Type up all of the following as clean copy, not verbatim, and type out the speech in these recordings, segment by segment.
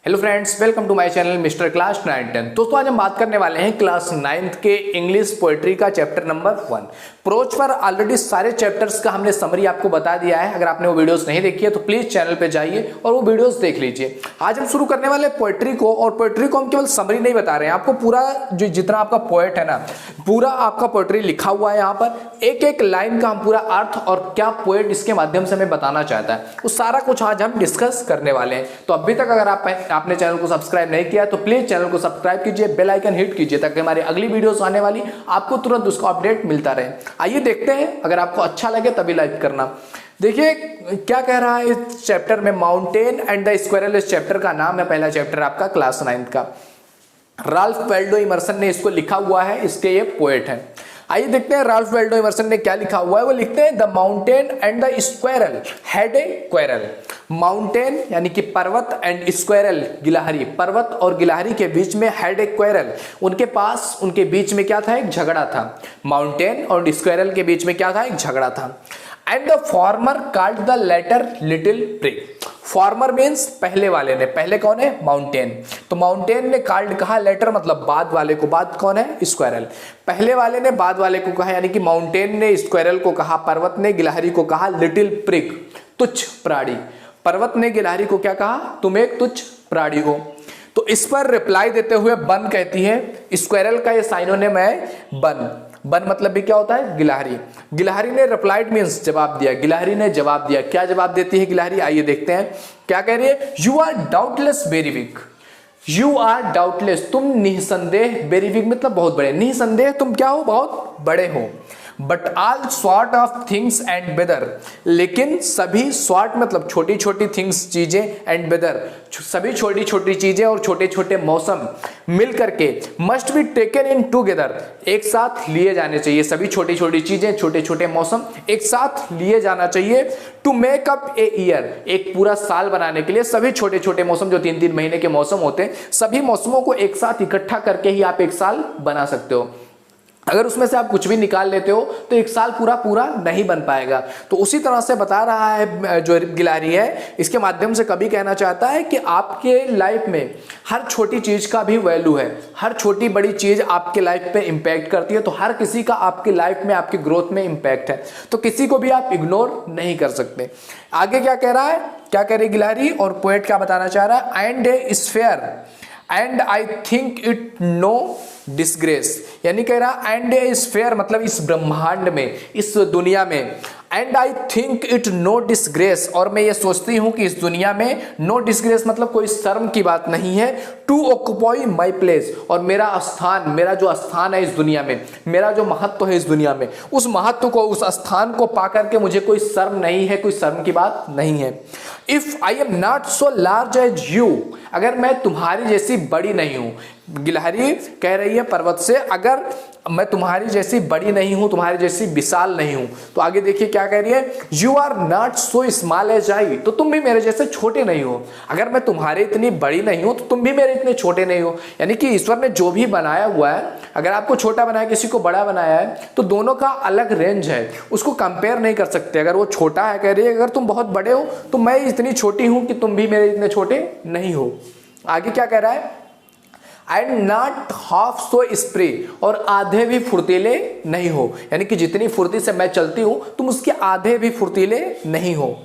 Hello friends, welcome to my channel mister class 9-10। दोस्तों आज हम बात करने वाले हैं क्लास 9th के इंग्लिश पोएट्री का चैप्टर नंबर 1। प्रोच पर ऑलरेडी सारे चैप्टर्स का हमने समरी आपको बता दिया है। अगर आपने वो वीडियोस नहीं देखी है तो प्लीज चैनल पे जाइए और वो वीडियोस देख लीजिए। आज हम शुरू करने वाले पोएट्री को, और पोएट्री को हम केवल समरी नहीं बता रहे हैं, आपको पूरा जो जितना आपका पोएट है ना, पूरा आपका पोएट्री लिखा हुआ है। यहाँ पर एक एक लाइन का हम पूरा अर्थ और क्या पोएट इसके माध्यम से हमें बताना चाहता है वो सारा कुछ आज हम डिस्कस करने वाले हैं। तो अभी तक अगर आपने चैनल को सब्सक्राइब नहीं किया तो प्लीज चैनल को सब्सक्राइब कीजिए, बेल आइकन हिट कीजिए ताकि हमारी अगली वीडियोस आने वाली आपको तुरंत उसका अपडेट मिलता रहे। आइए देखते हैं, अगर आपको अच्छा लगे तभी लाइक करना। देखिए क्या कह रहा है इस चैप्टर में, माउंटेन एंड द स्क्वायरल। इस चैप्टर का नाम है, पहला चैप्टर आपका क्लास 9th का। राल्फ वाल्डो इमर्सन ने इसको लिखा हुआ है, इसके ये पोएट हैं। आइए देखते हैं राल्फ वाल्डो इमर्सन ने क्या लिखा हुआ है। वो लिखते हैं the mountain and the squirrel had a quarrel. Mountain यानी कि पर्वत एंड स्क्वायरल गिलहरी, पर्वत और गिलहरी के बीच में हैड ए क्वेरल, उनके बीच में क्या था, एक झगड़ा था। माउंटेन और स्क्वायरल के बीच में क्या था, एक झगड़ा था। And the former called the latter little prig. Former means पहले वाले ने, पहले कौन है, माउंटेन। तो माउंटेन ने कॉल्ड कहा, लेटर मतलब बाद वाले को, बाद कौन है, स्क्वायरल। पहले वाले ने बाद वाले को कहा, यानी कि माउंटेन ने स्क्वायरल को कहा, पर्वत ने गिलहरी को कहा लिटिल प्रिग, तुच्छ प्राणी। पर्वत ने गिलहरी को क्या कहा, तुम एक तुच्छ प्राणी हो। तो इस पर रिप्लाई देते हुए बन कहती है, स्क्वायरल का ये साइनोनिम है बन। बन मतलब भी क्या होता है, गिलहरी। गिलहरी ने रिप्लाइड मीन्स जवाब दिया, गिलहरी ने जवाब दिया। क्या जवाब देती है गिलहरी, आइए देखते हैं क्या कह रही है। You are doubtless very big. You are doubtless, तुम निसंदेह, वेरी बिग मतलब बहुत बड़े, निसंदेह तुम क्या हो, बहुत बड़े हो। But all sort of things and weather, लेकिन सभी सॉर्ट मतलब छोटी छोटी थिंग्स चीजें, एंड वेदर सभी छोटी छोटी चीजें और छोटे छोटे मौसम मिल करके, must be taken in together, एक साथ लिए जाने चाहिए। सभी छोटी छोटी चीजें, छोटे छोटे मौसम एक साथ लिए जाना चाहिए। To make up a year, एक पूरा साल बनाने के लिए सभी छोटे छोटे मौसम जो 3-3 महीने के मौसम होते हैं, सभी मौसमों को एक साथ इकट्ठा करके ही आप एक साल बना सकते हो। अगर उसमें से आप कुछ भी निकाल लेते हो तो एक साल पूरा नहीं बन पाएगा। तो उसी तरह से बता रहा है जो गिलहरी है, इसके माध्यम से कभी कहना चाहता है कि आपके लाइफ में हर छोटी चीज का भी वैल्यू है, हर छोटी बड़ी चीज आपके लाइफ पे इंपैक्ट करती है। तो हर किसी का आपकी लाइफ में, आपकी ग्रोथ में इंपैक्ट है, तो किसी को भी आप इग्नोर नहीं कर सकते। आगे क्या कह रहा है, क्या कह रही गिलहरी और पोएट क्या बताना चाह रहा है। And a sphere and I think it no disgrace, यानी कह रहा एंड ए स्फेयर मतलब इस ब्रह्मांड में, इस दुनिया में। And I think it no disgrace, और मैं ये सोचती हूं कि इस दुनिया में नो डिसग्रेस मतलब कोई शर्म की बात नहीं है। टू ऑक्युपाई माई प्लेस, और मेरा स्थान, मेरा जो स्थान है इस दुनिया में, मेरा जो महत्व है इस दुनिया में, उस महत्व को, उस स्थान को पा करके मुझे कोई शर्म नहीं है, कोई शर्म की बात नहीं है। If I am not so large as you, अगर मैं तुम्हारी जैसी बड़ी नहीं हूं, गिलहरी कह रही है पर्वत से, अगर मैं तुम्हारी जैसी बड़ी नहीं हूं, तुम्हारी जैसी विशाल नहीं हूं। तो आगे देखिए क्या कह रही है, you are not so small as I, तो तुम भी मेरे जैसे छोटे नहीं हो। अगर मैं तुम्हारे इतनी बड़ी नहीं हूं तो तुम भी मेरे इतने छोटे नहीं हो। यानी कि ईश्वर ने जो भी बनाया हुआ है, अगर आपको छोटा बनाया, किसी को बड़ा बनाया है, तो दोनों का अलग रेंज है, उसको कंपेयर नहीं कर सकते। अगर वो छोटा है, कह रही है अगर तुम बहुत बड़े हो तो मैं इतनी छोटी हूं कि तुम भी मेरे इतने छोटे नहीं हो। आगे क्या कह रहा है, and not half so spray, और आधे भी फुर्तीले नहीं हो, यानी कि जितनी फुर्ती से मैं चलती हूं तुम उसके आधे भी फुर्तीले नहीं हो।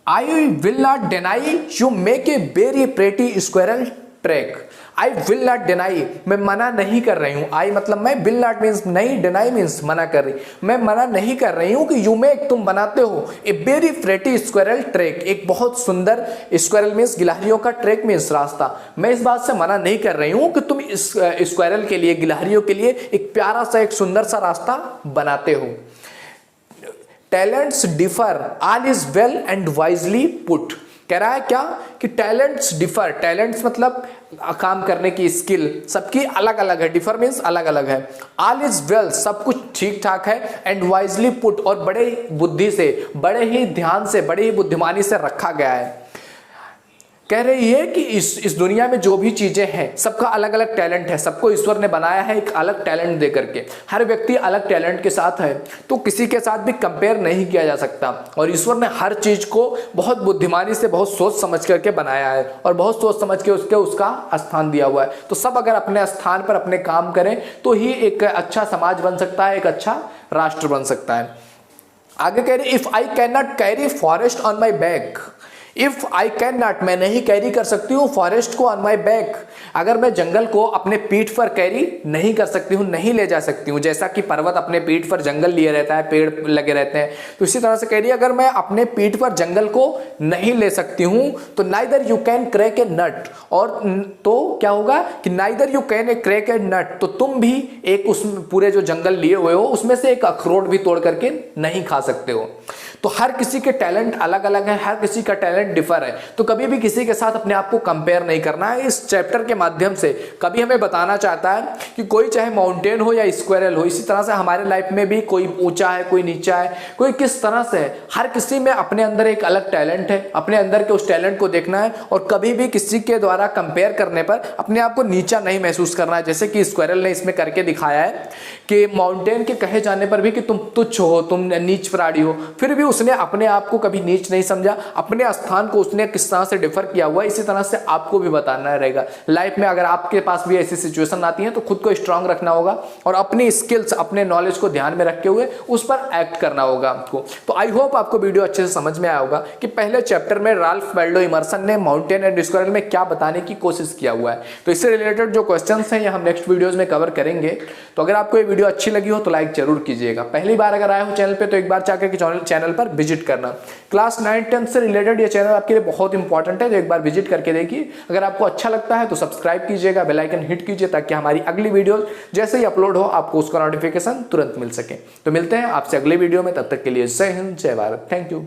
I will not deny you make a very pretty squirrel track. I will not deny, मैं मना नहीं कर रही हूं। आई मतलब मैं, विल नॉट मीन्स नहीं, डिनाई मीन्स मना कर रही, मैं मना नहीं कर रही हूं कि यू मेक तुम बनाते हो, a very pretty squirrel track, एक बहुत सुंदर, स्क्वायरल मीन्स गिलहरियों का, ट्रैक मीन्स रास्ता। मैं इस बात से मना नहीं कर रही हूं कि तुम इस स्क्वायरल के लिए, गिलहरियों के लिए एक प्यारा सा, एक सुंदर सा रास्ता बनाते हो। Talents differ, all is well and wisely put. कह रहा है क्या कि टैलेंट्स डिफर, टैलेंट्स मतलब काम करने की स्किल सबकी अलग अलग है, डिफर मीन्स अलग अलग है। ऑल इज वेल सब कुछ ठीक ठाक है, एंड वाइजली पुट और बड़े बुद्धि से, बड़े ही ध्यान से, बड़े ही बुद्धिमानी से रखा गया है। कह रही है कि इस दुनिया में जो भी चीजें हैं सबका अलग अलग टैलेंट है, सबको ईश्वर ने बनाया है एक अलग टैलेंट दे करके। हर व्यक्ति अलग टैलेंट के साथ है, तो किसी के साथ भी कंपेयर नहीं किया जा सकता। और ईश्वर ने हर चीज को बहुत बुद्धिमानी से, बहुत सोच समझ करके बनाया है और बहुत सोच समझ के उसका स्थान दिया हुआ है। तो सब अगर अपने स्थान पर अपने काम करें तो ही एक अच्छा समाज बन सकता है, एक अच्छा राष्ट्र बन सकता है। आगे कह रही if I can not carry forest on my back, if I can not, मैं नहीं कैरी कर सकती हूँ फॉरेस्ट को ऑन माई बैक, अगर मैं जंगल को अपने पीठ पर कैरी नहीं कर सकती हूँ, नहीं ले जा सकती हूँ, जैसा कि पर्वत अपने पीठ पर जंगल लिए रहता है, पेड़ लगे रहते हैं, तो इसी तरह से कह रही है अगर मैं अपने पीठ पर जंगल को नहीं ले सकती हूँ तो neither you can crack a nut, और तो क्या होगा कि neither you can a crack a nut, तो तुम भी एक उस पूरे जो जंगल लिए हुए हो उसमें से एक अखरोट भी तोड़ करके नहीं खा सकते हो। तो हर किसी के टैलेंट अलग अलग है, हर किसी का टैलेंट डिफर है, तो कभी भी किसी के साथ अपने आप को कंपेयर नहीं करना है। इस चैप्टर के माध्यम से कभी हमें बताना चाहता है कि कोई चाहे माउंटेन हो या स्क्वायरल हो, इसी तरह से हमारे लाइफ में भी कोई ऊंचा है, कोई नीचा है, कोई किस तरह से है, हर किसी में अपने अंदर एक अलग टैलेंट है, अपने अंदर के उस टैलेंट को देखना है और कभी भी किसी के द्वारा कंपेयर करने पर अपने आप को नीचा नहीं महसूस करना है। जैसे कि स्क्वायरल ने इसमें करके दिखाया है कि माउंटेन के कहे जाने पर भी कि तुम तुच्छ हो, तुम नीच प्राणी हो, फिर भी उसने अपने आप को कभी नीच नहीं समझा, अपने स्थान को उसने किस तरह से डिफर किया हुआ। इसी तरह से आपको भी बताना रहेगा लाइफ में, अगर आपके पास भी ऐसी सिचुएशन आती है तो खुद को स्ट्रांग रखना होगा और अपनी स्किल्स, अपने नॉलेज को ध्यान में रखते हुए उस पर एक्ट करना होगा आपको। तो आई होप आपको वीडियो अच्छे से समझ में आया होगा कि पहले चैप्टर में राल्फ वाल्डो इमर्सन ने माउंटेन एंड स्क्वायरल में क्या बताने की कोशिश किया हुआ है। तो इससे रिलेटेड जो क्वेश्चंस हैं ये हम नेक्स्ट वीडियोस में कवर करेंगे। तो अगर आपको ये वीडियो अच्छी लगी हो तो लाइक जरूर कीजिएगा। पहली बार अगर आए हो चैनल पे तो एक बार जाकर के चैनल पर विजिट करना। क्लास 9-10 से रिलेटेड ये चैनल आपके लिए बहुत इंपॉर्टेंट है, तो एक बार विजिट करके देखिए। अगर आपको अच्छा लगता है तो सब्सक्राइब कीजिएगा, बेल आइकन हिट कीजिए ताकि हमारी अगली वीडियो जैसे ही अपलोड हो आपको उसका नोटिफिकेशन तुरंत मिल सके। तो मिलते हैं आपसे अगले वीडियो में, तब तक के लिए जय हिंद, जय भारत, थैंक यू।